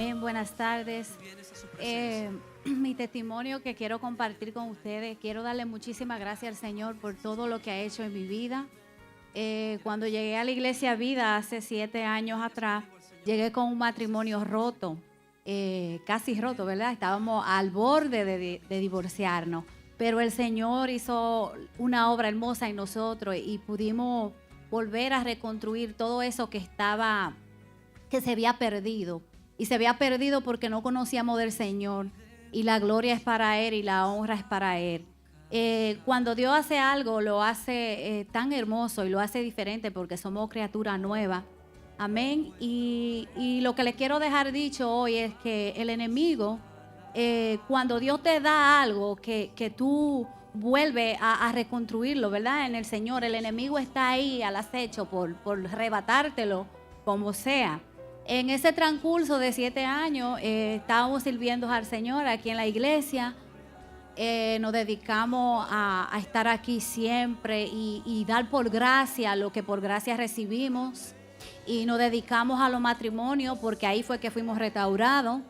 Bien, buenas tardes. Mi testimonio que quiero compartir con ustedes, quiero darle muchísimas gracias al Señor por todo lo que ha hecho en mi vida. Cuando llegué a la Iglesia Vida hace 7 años atrás, llegué con un matrimonio roto, casi roto, ¿verdad? Estábamos al borde de divorciarnos, pero el Señor hizo una obra hermosa en nosotros y pudimos volver a reconstruir todo eso que se había perdido. Y se había perdido porque no conocíamos del Señor. Y la gloria es para Él y la honra es para Él. Cuando Dios hace algo, lo hace tan hermoso y lo hace diferente porque somos criaturas nuevas. Amén. Y lo que les quiero dejar dicho hoy es que el enemigo, cuando Dios te da algo que tú vuelves a reconstruirlo, ¿verdad? En el Señor, el enemigo está ahí al acecho por arrebatártelo como sea. En ese transcurso de 7 años estábamos sirviendo al Señor aquí en la iglesia. Nos dedicamos a estar aquí siempre y dar por gracia lo que por gracia recibimos. Y nos dedicamos a los matrimonios porque ahí fue que fuimos restaurados.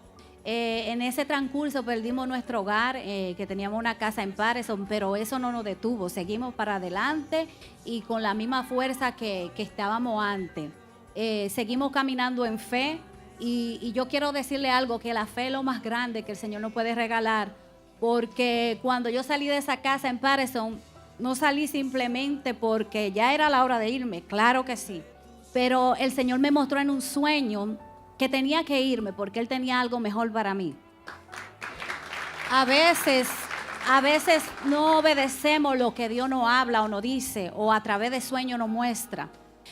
En ese transcurso perdimos nuestro hogar, que teníamos una casa en Patterson, pero eso no nos detuvo. Seguimos para adelante y con la misma fuerza que estábamos antes. Seguimos caminando en fe y yo quiero decirle algo, que la fe es lo más grande que el Señor nos puede regalar, porque cuando yo salí de esa casa en Patterson, no salí simplemente porque ya era la hora de irme, claro que sí, pero el Señor me mostró en un sueño que tenía que irme porque Él tenía algo mejor para mí. A veces no obedecemos lo que Dios nos habla o nos dice, o a través de sueños nos muestra.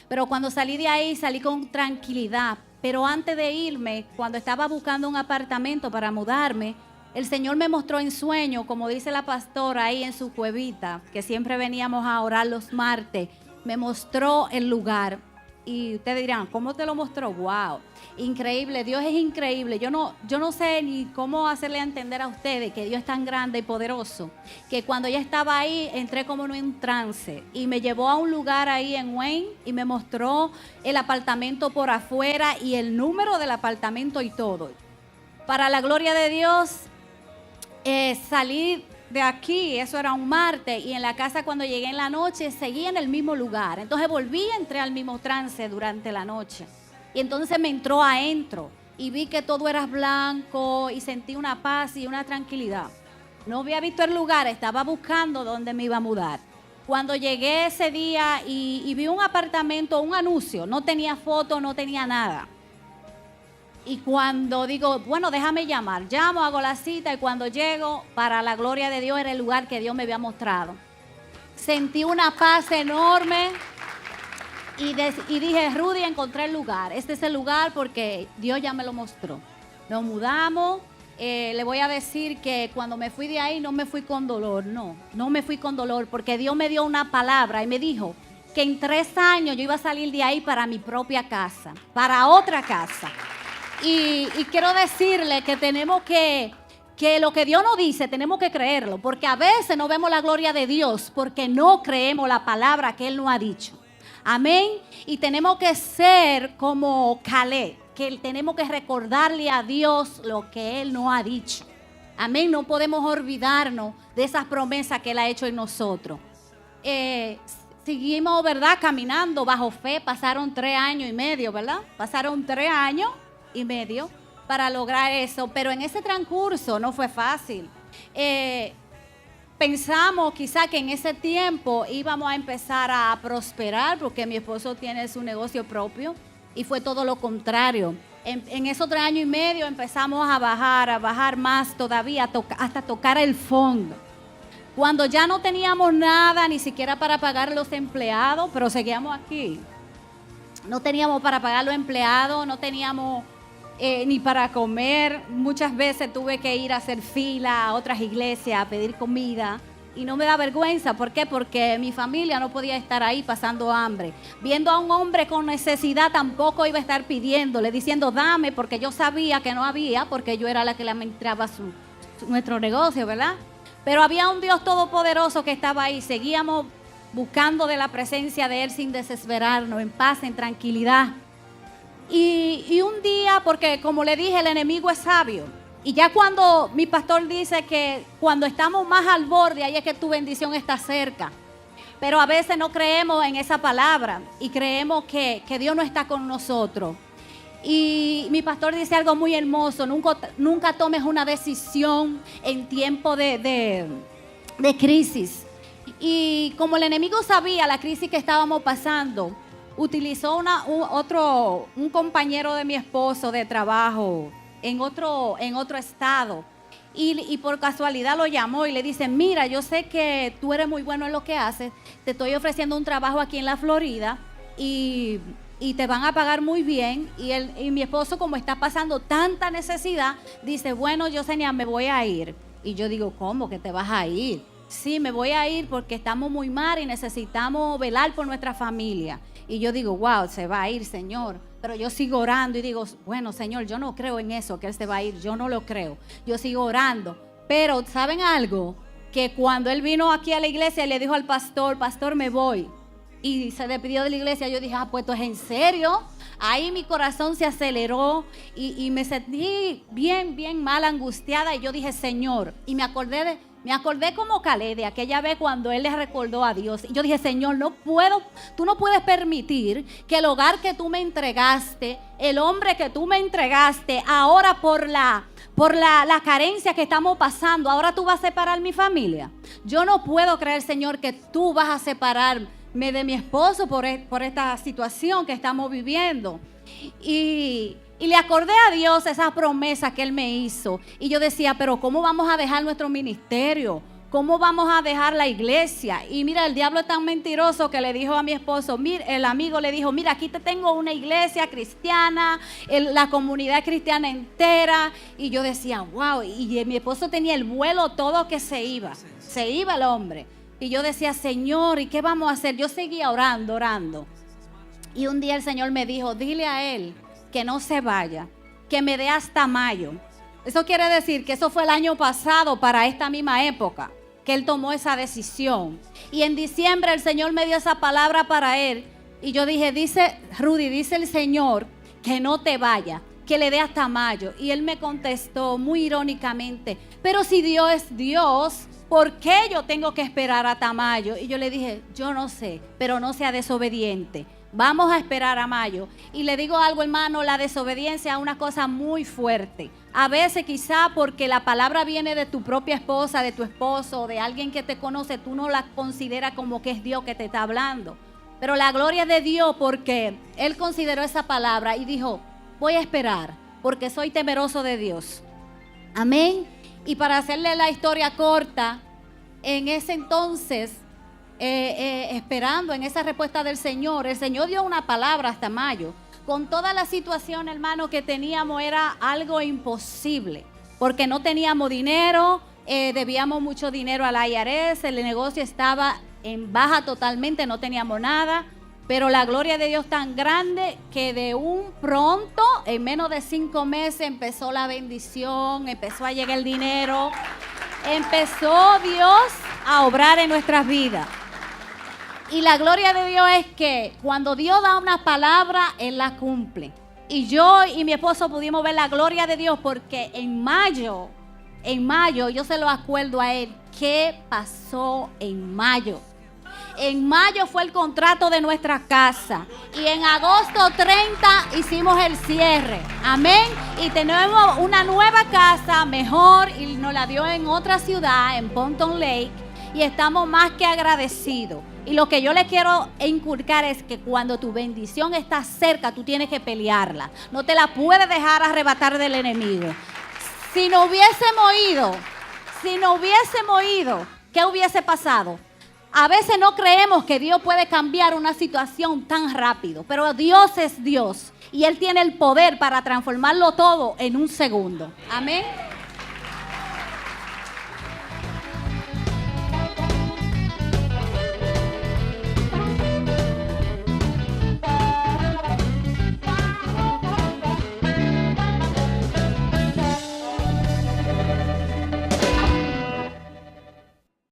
Pero cuando salí de ahí, salí con tranquilidad. Pero antes de irme, cuando estaba buscando un apartamento para mudarme, el Señor me mostró en sueño, como dice la pastora ahí en su cuevita, que siempre veníamos a orar los martes, me mostró el lugar. Y ustedes dirán, ¿cómo te lo mostró? ¡Wow! Increíble, Dios es increíble. Yo no sé ni cómo hacerle entender a ustedes que Dios es tan grande y poderoso, que cuando ya estaba ahí, entré como en un trance y me llevó a un lugar ahí en Wayne y me mostró el apartamento por afuera y el número del apartamento y todo. Para la gloria de Dios, salí de aquí, eso era un martes, y en la casa cuando llegué en la noche seguí en el mismo lugar. Entonces volví, entré al mismo trance durante la noche. Y entonces me entró adentro y vi que todo era blanco y sentí una paz y una tranquilidad. No había visto el lugar, estaba buscando dónde me iba a mudar. Cuando llegué ese día y vi un apartamento, un anuncio, no tenía foto, no tenía nada. Y cuando digo, bueno, déjame llamar, llamo, hago la cita y cuando llego, para la gloria de Dios, era el lugar que Dios me había mostrado. Sentí una paz enorme y dije, Rudy, encontré el lugar. Este es el lugar porque Dios ya me lo mostró. Nos mudamos. Le voy a decir que cuando me fui de ahí no me fui con dolor, no me fui con dolor porque Dios me dio una palabra y me dijo que en 3 años yo iba a salir de ahí para mi propia casa, para otra casa. Y quiero decirle que tenemos que lo que Dios nos dice tenemos que creerlo, porque a veces no vemos la gloria de Dios porque no creemos la palabra que Él nos ha dicho. Amén. Y tenemos que ser como Caleb, que tenemos que recordarle a Dios lo que Él nos ha dicho. Amén. No podemos olvidarnos de esas promesas que Él ha hecho en nosotros. Seguimos, ¿verdad? Caminando bajo fe. Pasaron 3 años y medio, ¿verdad? Pasaron 3 años y medio para lograr eso, pero en ese transcurso no fue fácil. Pensamos quizá que en ese tiempo íbamos a empezar a prosperar porque mi esposo tiene su negocio propio y fue todo lo contrario. En esos 3 años y medio empezamos a bajar más todavía, hasta tocar el fondo. Cuando ya no teníamos nada, ni siquiera para pagar los empleados, pero seguíamos aquí. No teníamos para pagar los empleados, no teníamos ni para comer. Muchas veces tuve que ir a hacer fila a otras iglesias a pedir comida y no me da vergüenza. ¿Por qué? Porque mi familia no podía estar ahí pasando hambre. Viendo a un hombre con necesidad tampoco iba a estar pidiéndole, diciendo dame, porque yo sabía que no había, porque yo era la que le administraba nuestro negocio, ¿verdad? Pero había un Dios todopoderoso que estaba ahí. Seguíamos buscando de la presencia de Él sin desesperarnos, en paz, en tranquilidad. Y un día, porque como le dije, el enemigo es sabio. Y ya cuando mi pastor dice que cuando estamos más al borde, ahí es que tu bendición está cerca. Pero a veces no creemos en esa palabra y creemos que Dios no está con nosotros. Y mi pastor dice algo muy hermoso: nunca tomes una decisión en tiempo de crisis. Y como el enemigo sabía la crisis que estábamos pasando, utilizó un compañero de mi esposo de trabajo en otro estado. Y por casualidad lo llamó y le dice: mira, yo sé que tú eres muy bueno en lo que haces, te estoy ofreciendo un trabajo aquí en la Florida y te van a pagar muy bien. Y mi esposo, como está pasando tanta necesidad, dice: bueno, Yesenia, me voy a ir. Y yo digo: ¿cómo que te vas a ir? Sí, me voy a ir porque estamos muy mal y necesitamos velar por nuestra familia. Y yo digo: wow, se va a ir, Señor. Pero yo sigo orando y digo: bueno, Señor, yo no creo en eso, que Él se va a ir. Yo no lo creo. Yo sigo orando. Pero, ¿saben algo? Que cuando Él vino aquí a la iglesia y le dijo al pastor: pastor, me voy, y se despidió de la iglesia, yo dije: pues ¿esto es en serio? Ahí mi corazón se aceleró y me sentí bien mal, angustiada. Y yo dije: Señor, y me acordé como Caleb de aquella vez cuando él le recordó a Dios. Y yo dije: Señor, tú no puedes permitir que el hogar que tú me entregaste, el hombre que tú me entregaste, ahora por la carencia que estamos pasando, ahora tú vas a separar mi familia. Yo no puedo creer, Señor, que tú vas a separarme de mi esposo por esta situación que estamos viviendo. Y le acordé a Dios esa promesa que Él me hizo. Y yo decía: pero ¿cómo vamos a dejar nuestro ministerio? ¿Cómo vamos a dejar la iglesia? Y mira, el diablo es tan mentiroso que le dijo a mi esposo, el amigo le dijo: mira, aquí te tengo una iglesia cristiana, la comunidad cristiana entera. Y yo decía: wow. Y mi esposo tenía el vuelo todo que se iba el hombre. Y yo decía: Señor, ¿y qué vamos a hacer? Yo seguía orando. Y un día el Señor me dijo: dile a él que no se vaya, que me dé hasta mayo. Eso quiere decir que eso fue el año pasado, para esta misma época, que él tomó esa decisión. Y en diciembre el Señor me dio esa palabra para él. Y yo dije: dice Rudy, dice el Señor que no te vaya, que le dé hasta mayo. Y él me contestó muy irónicamente: pero si Dios es Dios, ¿por qué yo tengo que esperar hasta mayo? Y yo le dije: yo no sé, pero no sea desobediente. Vamos a esperar a mayo. Y le digo algo, hermano: la desobediencia es una cosa muy fuerte. A veces quizá porque la palabra viene de tu propia esposa, de tu esposo, de alguien que te conoce, tú no la consideras como que es Dios que te está hablando. Pero la gloria de Dios, porque Él consideró esa palabra y dijo: voy a esperar porque soy temeroso de Dios. Amén. Y para hacerle la historia corta, en ese entonces, esperando en esa respuesta del Señor, el Señor dio una palabra hasta mayo. Con toda la situación, hermano, que teníamos, era algo imposible, porque no teníamos dinero, debíamos mucho dinero al IRS, el negocio estaba en baja totalmente, no teníamos nada. Pero la gloria de Dios tan grande que de un pronto, en menos de 5 meses, empezó la bendición, empezó a llegar el dinero, empezó Dios a obrar en nuestras vidas. Y la gloria de Dios es que cuando Dios da una palabra, Él la cumple. Y yo y mi esposo pudimos ver la gloria de Dios, porque en mayo, yo se lo acuerdo a él, ¿qué pasó en mayo? En mayo fue el contrato de nuestra casa. Y en agosto 30 hicimos el cierre. Amén. Y tenemos una nueva casa mejor y nos la dio en otra ciudad, en Ponton Lake. Y estamos más que agradecidos. Y lo que yo le quiero inculcar es que cuando tu bendición está cerca, tú tienes que pelearla. No te la puedes dejar arrebatar del enemigo. Si no hubiésemos ido, ¿qué hubiese pasado? A veces no creemos que Dios puede cambiar una situación tan rápido, pero Dios es Dios y Él tiene el poder para transformarlo todo en un segundo. Amén.